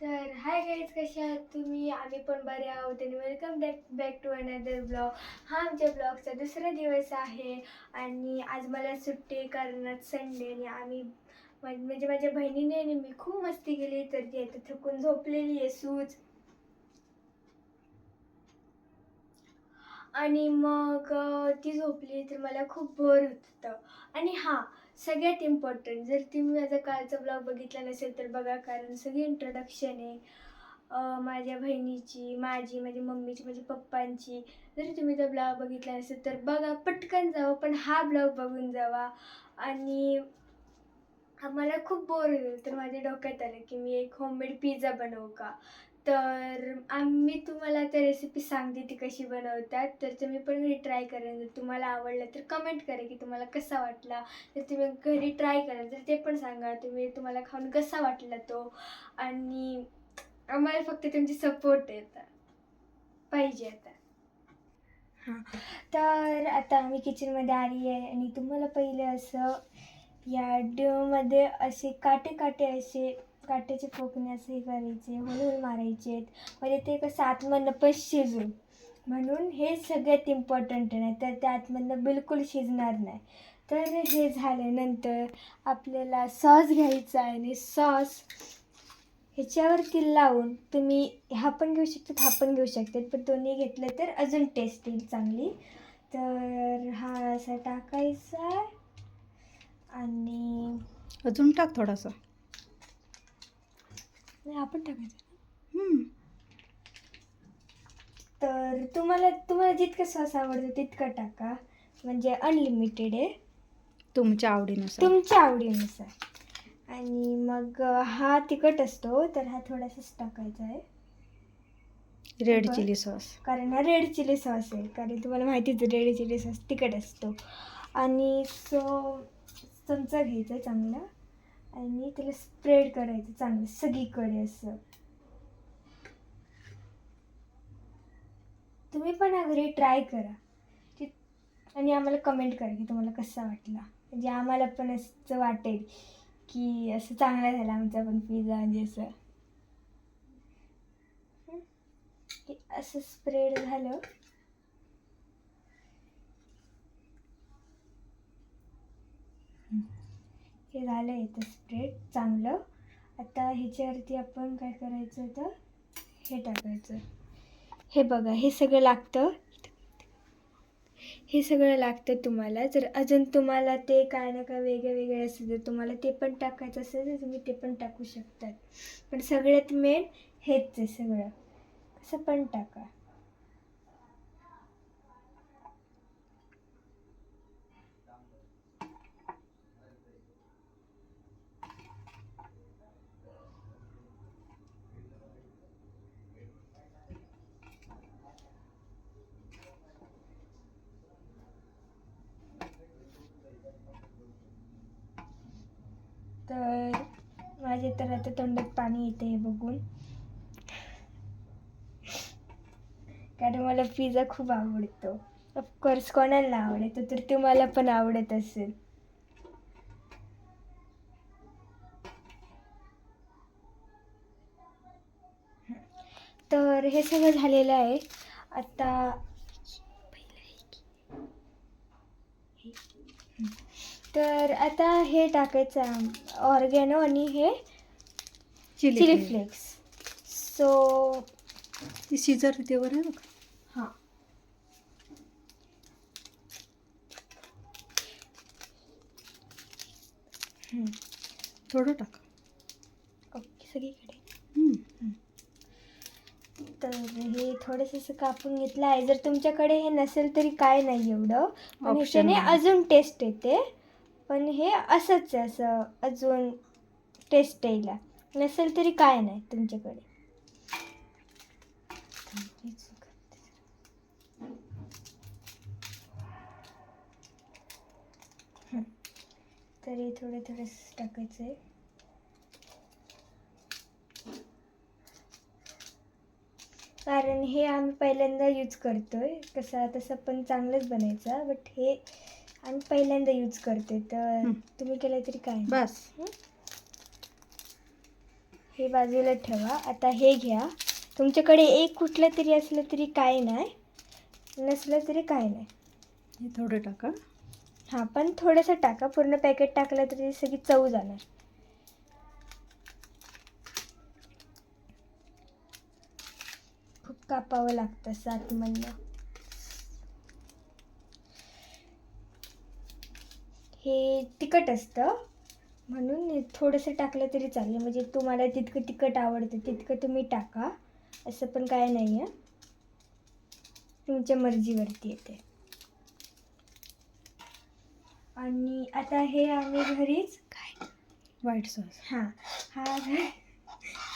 तर hi guys, कसे आहात तुम्ही? आम्ही पण बरे आहोत आणि welcome back to another blog. हा आमच्या ब्लॉगचा दुसरा दिवस आहे आणि आज मला सुट्टी आहे कारण आज संडे आणि आम्ही म्हणजे माझ्या बहिणीने आणि मी खूप मस्ती केली. तर ती आता थकून झोपलेली आहे सूज. आणि मग ती झोपली तर मला खूप बोर होत होतं. आणि हां, सगळ्यात इम्पॉर्टंट, जर तुम्ही माझा कालचा ब्लॉग बघितला नसेल तर बघा, कारण सगळी इंट्रोडक्शन आहे माझ्या बहिणीची, माझी, माझ्या मम्मीची, माझ्या पप्पांची. जर तुम्ही तो ब्लॉग बघितला नसेल तर बघा, पटकन जावं, पण हा ब्लॉग बघून जावा. आणि मला खूप बोर होईल तर माझ्या डोक्यात आलं की मी एक होममेड पिझ्झा बनवू का. तर मी तुम्हाला त्या रेसिपी सांगते ती कशी बनवतात, तर तुम्ही पण घरी ट्राय करा. जर तुम्हाला आवडलं तर कमेंट करा की तुम्हाला कसा वाटला. तर तुम्ही घरी ट्राय करा तर ते पण सांगा तुम्हाला खाऊन कसा वाटला तो. आणि आम्हाला फक्त तुमची सपोर्ट येतात पाहिजे आता. हां, तर आता मी किचनमध्ये आली आहे आणि तुम्हाला पहिले असं या डिओमध्ये असे असे काट्याचे पोकणे असे हे करायचे, हळूहळू मारायचे आहेत, म्हणजे ते कसं आतमधनं पण शिजून. म्हणून हे सगळ्यात इम्पॉर्टंट आहे, नाही तर त्या आतमधनं बिलकुल शिजणार नाही. तर हे झाल्यानंतर आपल्याला सॉस घ्यायचा आहे आणि सॉस ह्याच्यावरती लावून तुम्ही हा पण घेऊ शकतात, हा पण घेऊ शकतात, पण दोन्ही घेतलं तर अजून टेस्ट येईल चांगली. तर हा असा टाकायचा आहे आणि अजून टाक थोडासा. आपण टाकायचं. हम्म. तर तुम्हाला जितकं सॉस आवडतं तितकं टाका, म्हणजे अनलिमिटेड आहे, तुमच्या आवडीनुसार. तुमच्या आवडीनुसार. आणि मग हा तिखट असतो तर हा थोडासाच टाकायचा आहे, रेड चिली सॉस. कारण हा रेड चिली सॉस आहे, कारण तुम्हाला माहितीच आहे रेड चिली सॉस तिखट असतो. आणि चमचा घ्यायचा चांगला आणि त्याला स्प्रेड करायचं चांगलं सगळीकडे असं. तुम्ही पण हा घरी ट्राय करा आणि आम्हाला कमेंट करा की तुम्हाला कसा वाटला, म्हणजे आम्हाला पण असं वाटेल की असं चांगला झाला आमचा पण पिझ्झा. म्हणजे असं असं स्प्रेड झालं हे झालं इथं स्प्रेड चांगलं. आता ह्याच्यावरती आपण काय करायचं तर हे टाकायचं. हे बघा, हे सगळं लागतं, हे सगळं लागतं तुम्हाला. जर अजून तुम्हाला ते काय ना काय वेगळे असेल, जर तुम्हाला ते पण टाकायचं असेल तर तुम्ही ते पण टाकू शकतात, पण सगळ्यात मेन हेच आहे सगळं. कसं पण टाका. तर माझे तर आता तोंडात पाणी येते हे बघून, कारण मला पिझ्झा खूप आवडतो. ऑफकोर्स कोणाला आवडतो, तर तुम्हाला पण आवडत असेल. तर हे सगळं झालेलं आहे. आता तर आता हे टाकायचं ऑर्गॅनो आणि हे चिली फ्लेक्स. सो शिजर ते वर आहे बघ. हां, थोडं टाक. ओके सगळीकडे. हम्म. तर हे थोडंसं असं कापून घेतलं आहे. जर तुमच्याकडे हे नसेल तरी काय नाही एवढं, पण ह्याच्याने Optional. अजून टेस्ट येते. पण हे असंच आहे, असं अजून टेस्ट यायला. नसेल तरी काय नाही तुमच्याकडे. तर हे थोडं टाकायचं आहे. कारण हे आम्ही पहिल्यांदा यूज करतोय, तसं पण चांगलंच बनायचं, बट हे आम्ही पहिल्यांदा यूज करतोय, तर तुम्ही केलं तरी काय नाही. बस. हे बाजूला ठेवा. आता हे घ्या. तुमच्याकडे एक कुठलं तरी असलं तरी काय नाही, नसलं तरी काय नाही. हे थोडं टाका. हां, पण थोडंसं टाका. पूर्ण पॅकेट टाकलं तरी सगळी चव जाणार. खूप कापावं लागतं सातमधलं. हे तिखट असतं म्हणून थोडंसं टाकलं तरी चालेल. म्हणजे तुम्हाला जितकं तिखट आवडतं तितकं तुम्ही टाका, असं पण काय नाही आहे, तुमच्या मर्जीवरती येते. आणि आता हे आम्ही घरीच व्हाईट सॉस.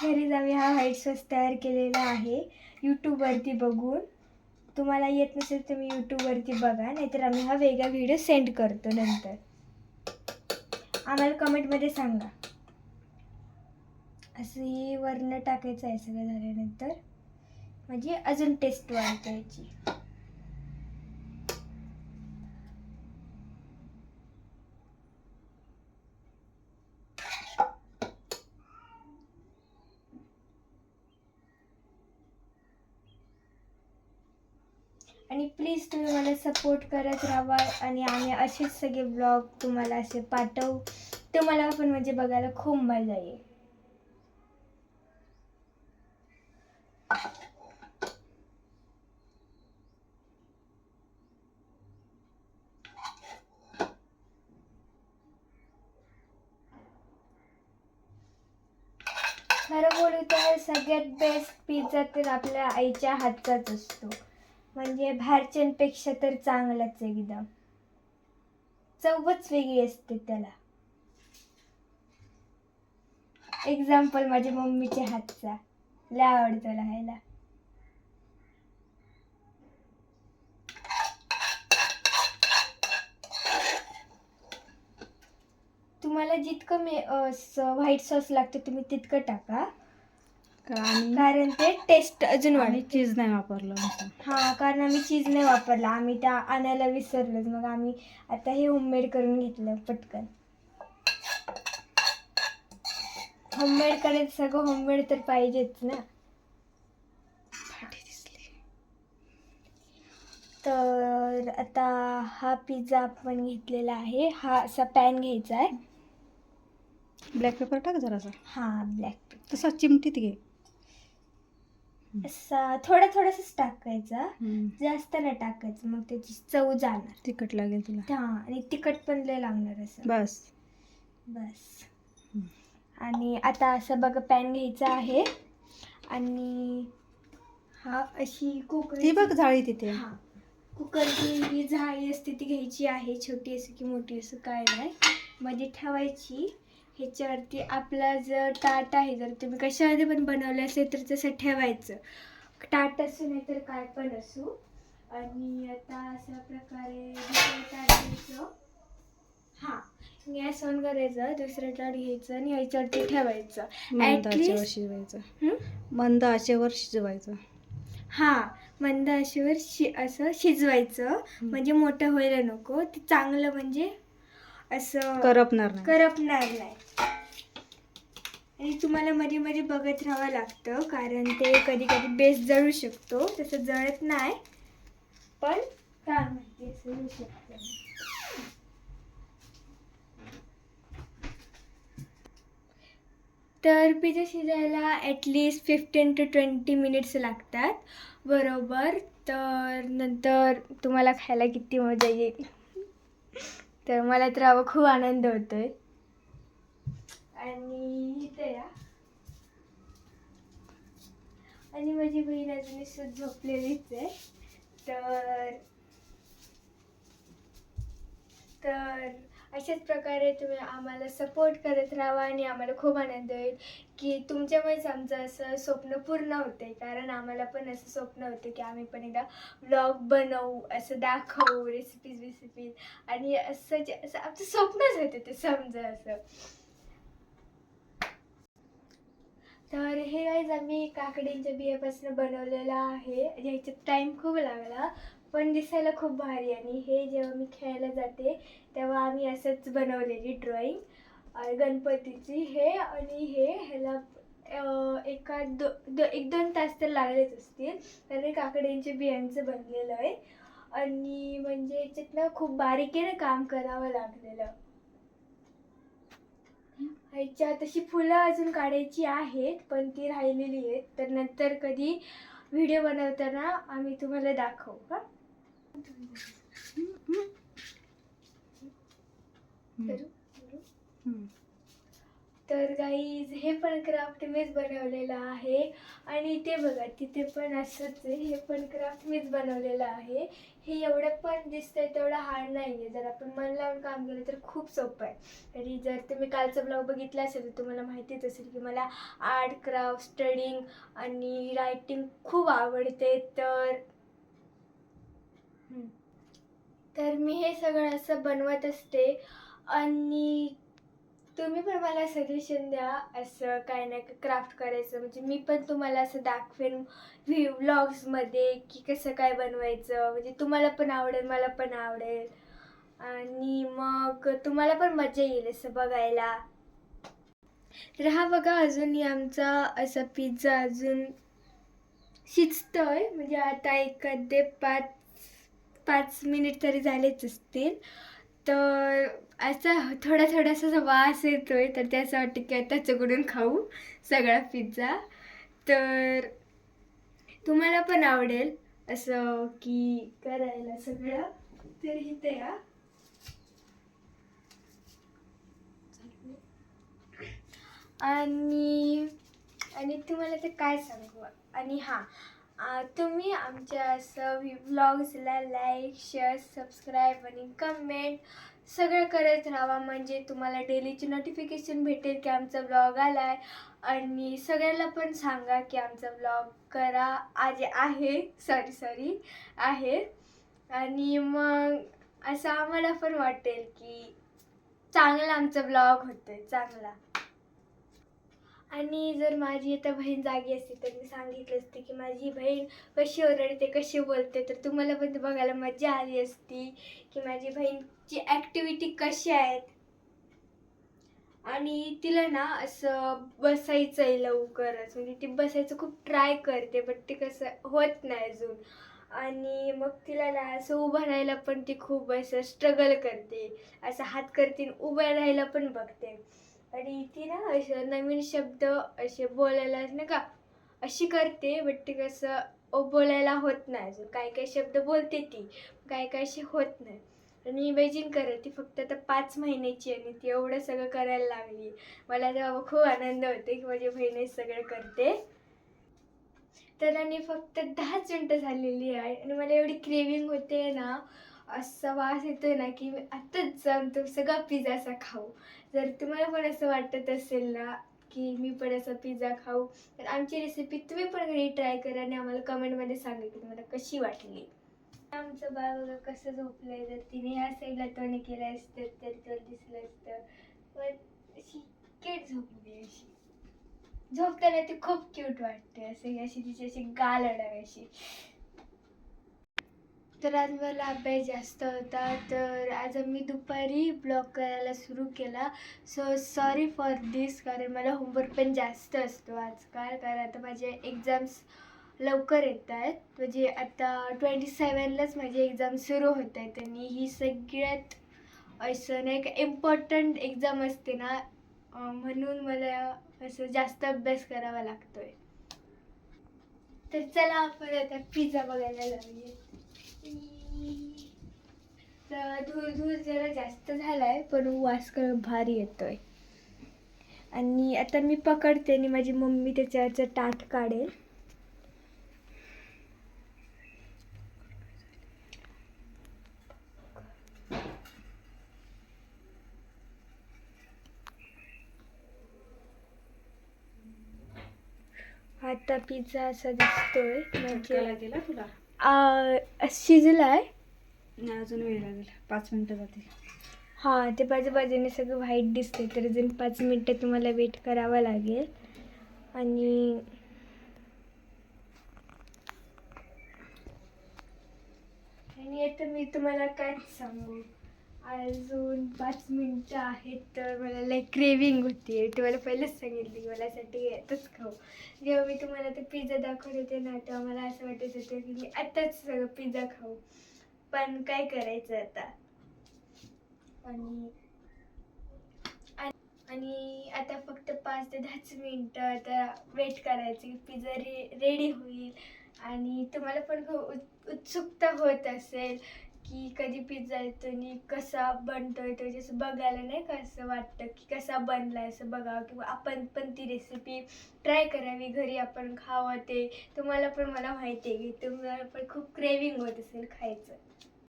घरीच आम्ही हा व्हाईट सॉस तयार केलेला आहे यूट्यूबवरती बघून. तुम्हाला येत नसेल तर मी यूट्यूबवरती बघा, नाहीतर आम्ही हा वेगळा व्हिडिओ सेंड करतो नंतर. आम्हाला कमेंटमध्ये सांगा. असं हे वरनं टाकायचं आहे सगळं झाल्यानंतर, म्हणजे अजून टेस्ट वाढते याची. आणि प्लीज तुम्ही मला सपोर्ट करत राहा आणि आम्ही असेच सगळे ब्लॉग तुम्हाला असे पाठवू. तुम्हाला पण म्हणजे बघायला खूप मजा येईल. खरं बोलू तर सगळ्यात बेस्ट पिझ्झा तर आपल्या आईच्या हातचाच असतो. म्हणजे बाहेरच्यांपेक्षा तर चांगलाच एकदम. चवच वेगळी असते त्याला. एक्झाम्पल माझ्या मम्मीच्या हातचा लय आवडतो खायला. तुम्हाला जितकं व्हाईट सॉस लागतं तुम्ही तितकं टाका, कारण ते टेस्ट अजून आम्ही वाढते. चीज नाही वापरलं असं. हां, कारण आम्ही चीज नाही वापरला. आम्ही त्या आणायला विसरलोच. मग आम्ही आता हे होममेड करून घेतलं पटकन. होममेड करायचं, सगळं होममेड तर पाहिजेच ना. तर आता हा पिझ्झा आपण घेतलेला आहे. हा असा पॅन घ्यायचा आहे. ब्लॅक पेपर टाक जरासा. हां, ब्लॅक पेपर तसा चिमटीत घे. असा थोडासाच टाकायचा, जास्त नाही टाकायचं, मग त्याची चव जाणार. तिखट लागेल तुला. हां, आणि तिखट पण लय लागणार असं. बस. आणि आता असं बघा पॅन घ्यायचा आहे आणि हा अशी कुकर, ती बघ जाळी तिथे. हां, कुकरची ही जाळी असते ती घ्यायची आहे. छोटी असं की मोठी असं काय नाही, मध्ये ठेवायची. ह्याच्यावरती आपला जर ताट आहे, जर तुम्ही कशामध्ये पण बनवलं असेल तर तसं ठेवायचं. ताट असू नाही तर काय पण असू. आणि आता अशा प्रकारे दुसरं ताट घ्यायचं. हां, गॅस ऑन करायचं, दुसरं ताट घ्यायचं आणि ह्याच्यावरती ठेवायचं. मंद आचेवर शिजवायचं. मंद आचेवर शिजवायचं. हां, मंद आचेवर असं शिजवायचं. म्हणजे मोठं व्हायला नको, ते चांगलं म्हणजे असं करपणार नाही. आणि तुम्हाला मध्ये मध्ये बघत राहावं लागतं, कारण ते कधी कधी बेस जळू शकतो. तसं जळत नाही, पण काय माहिती असं होऊ शकतं. तर पिझ्झा शिजायला ॲटलिस्ट 15 to 20 मिनिट्स लागतात बरोबर. तर नंतर तुम्हाला खायला किती मजा येईल. तर मला तर हवा खूप आनंद होतोय. आणि इथे या, आणि माझी बहीण अजून झोपलेलीच आहे. तर अशाच प्रकारे तुम्ही आम्हाला सपोर्ट करत राहा आणि आम्हाला खूप आनंद होईल की तुमच्यामुळेच आमचं असं स्वप्न पूर्ण होते. कारण आम्हाला पण असं स्वप्न होतं की आम्ही पण एकदा व्लॉग बनवू, असं दाखवू, रेसिपीज. आणि असं आमचं स्वप्नच होतं ते, समजा असं. तर हे गाईज आम्ही काकडींच्या बियापासून बनवलेलं आहे. ह्याच्यात टाईम खूप लागला, पण दिसायला खूप भारी. आणि हे जेव्हा मी खेळायला जाते तेव्हा आम्ही असंच बनवलेली ड्रॉइंग गणपतीची. हे आणि ह्याला एक दोन तास तर लागलेच असतील. कारण हे काकडींच्या बियांचं बनलेलं आहे आणि म्हणजे याच्यात ना खूप बारीकीने काम करावं लागलेलं. ह्याच्यात तशी फुलं अजून काढायची आहेत पण ती राहिलेली आहेत, तर नंतर कधी व्हिडिओ बनवताना आम्ही तुम्हाला दाखवू का. तर गाईज हे पण क्राफ्ट मीच बनवलेलं आहे आणि ते बघा तिथे पण असंच आहे, हे पण क्राफ्ट मीच बनवलेलं आहे. हे एवढं पण दिसतंय तेवढं हार्ड नाही आहे, जर आपण मन लावून काम केलं तर खूप सोपं आहे. तरी जर तुम्ही कालचा ब्लॉग बघितला असेल तर तुम्हाला माहितीच असेल की मला आर्ट क्राफ्ट स्टडिंग आणि रायटिंग खूप आवडते. तर मी हे सगळं असं बनवत असते आणि तुम्ही पण मला सजेशन द्या असं काय नाही क्राफ्ट करायचं, म्हणजे मी पण तुम्हाला असं दाखवेन व्लॉग्समध्ये की कसं काय बनवायचं, म्हणजे तुम्हाला पण आवडेल मला पण आवडेल आणि मग तुम्हाला पण मजा येईल असं बघायला. तर हा बघा अजूनही आमचा असा पिझ्झा अजून शिजतोय, म्हणजे आता एखादे 5 मिनिट तरी झालेच असतील. तर असा थोडासा वास येतोय, तर ते असं वाटतं की आता चुकडून खाऊ सगळा पिझ्झा. तर तुम्हाला पण आवडेल असं की करायला सगळं, तर इथे या. आणि तुम्हाला ते काय सांगू. आणि तुम्ही आमच्या असं व्लॉग्सला लाईक शेअर सबस्क्राईब आणि कमेंट सगळं करत राहा, म्हणजे तुम्हाला डेलीची नोटिफिकेशन भेटेल की आमचा व्लॉग आला आहे. आणि सगळ्याला पण सांगा की आमचा व्लॉग करा आज आहे. आणि मग असं आम्हाला पण वाटेल की चांगला आमचा व्लॉग होतोय चांगला. आणि जर माझी आता बहीण जागी असती तर मी सांगितलं असते की माझी बहीण कशी ओरडते कशी बोलते, तर तुम्हाला पण ते बघायला मजा आली असती की माझी बहीणची ॲक्टिव्हिटी कशी आहेत. आणि तिला ना असं बसायचं आहे लवकरच, म्हणजे ती बसायचं खूप ट्राय करते बट ते कसं होत नाही अजून. आणि मग तिला ना असं उभं राहायला पण ती खूप असं स्ट्रगल करते, असं हात करते उभं राहायला पण बघते. आणि ती ना असं नवीन शब्द असे बोलायला नाही का अशी करते, बट ते कसं बोलायला होत नाही अजून. काही शब्द बोलते ती, काही असे होत नाही. आणि इमॅजिन करा ती फक्त आता 5 महिन्याची आणि ती एवढं सगळं करायला लागली. मला तेव्हा खूप आनंद होते की माझी बहीण सगळं करते. तर आणि फक्त 10च मिनटं झालेली आहे आणि मला एवढी क्रेविंग होते ना, असा वास येतोय ना की मी आत्ताच जाऊन तो सगळा पिझ्झा असा खाऊ. जर तुम्हाला पण असं वाटत असेल ना की मी पण असा पिझ्झा खाऊ, तर आमची रेसिपी तुम्ही पण घरी ट्राय करा आणि आम्हाला कमेंटमध्ये सांगा की तुम्हाला कशी वाटली. आमचं बाळ बघा कसं झोपलंय, जर तिने ह्या साईडला तोंड केलं असतं तर तो दिसलं असतं. पण अशी क्यूट झोपली, अशी झोपताना ती खूप क्यूट वाटते, अशी तिची अशी गाल अडावी. तर आज मला अभ्यास जास्त होता, तर आज मी दुपारी ब्लॉग करायला सुरू केला. सो सॉरी फॉर दिस, कारण मला होमवर्क पण जास्त असतो आजकाल, कारण आता माझे एक्झाम्स लवकर येत आहेत. म्हणजे आता 27लाच माझी एक्झाम सुरू होत आहेत आणि ही सगळ्यात असं नाही का इम्पॉर्टंट एक्झाम असते ना, म्हणून मला असं जास्त अभ्यास करावा लागतोय. तर चला आपण आता पिझ्झा बघायला जाऊया. तर धूर जरा जास्त झालाय पण वास भारी येतोय. आणि आता मी पकडते आणि माझी मम्मी त्याच्यावरचं ताट काढेल. आता पिझ्झा असा दिसतोय, म्हणजे शिजलाय. अजून वेळ लागेल, 5 मिनिटं जातील. हां, ते बाजूने सगळं व्हाईट दिसते, तर अजून 5 मिनिटं तुम्हाला वेट करावं लागेल. आणि आता मी तुम्हाला काय सांगू, अजून 5 मिनिटं आहेत तर मला लाईक क्रेविंग होती. तुम्हाला पहिलेच सांगितलं की मला साठी आताच खाऊ. जेव्हा मी तुम्हाला ते पिझ्झा दाखवत होते ना तेव्हा मला असं वाटत होतं की मी आताच सगळं पिझ्झा खाऊ. पण काय करायचं आता. आणि आणि आता फक्त 5 ते 10 मिनिटं आता वेट करायची की पिझ्झा रेडी होईल. आणि तुम्हाला पण खूप उत्सुकता होत असेल की कधी पिझ्झा येतो आणि कसा बनतोय तो जसं बघायला नाही का असं वाटतं की कसा बनलाय असं बघावं किंवा आपण पण ती रेसिपी ट्राय करावी घरी आपण खावं ते तुम्हाला पण मला माहिती आहे की तुम्हाला पण खूप क्रेविंग होत असेल खायचं.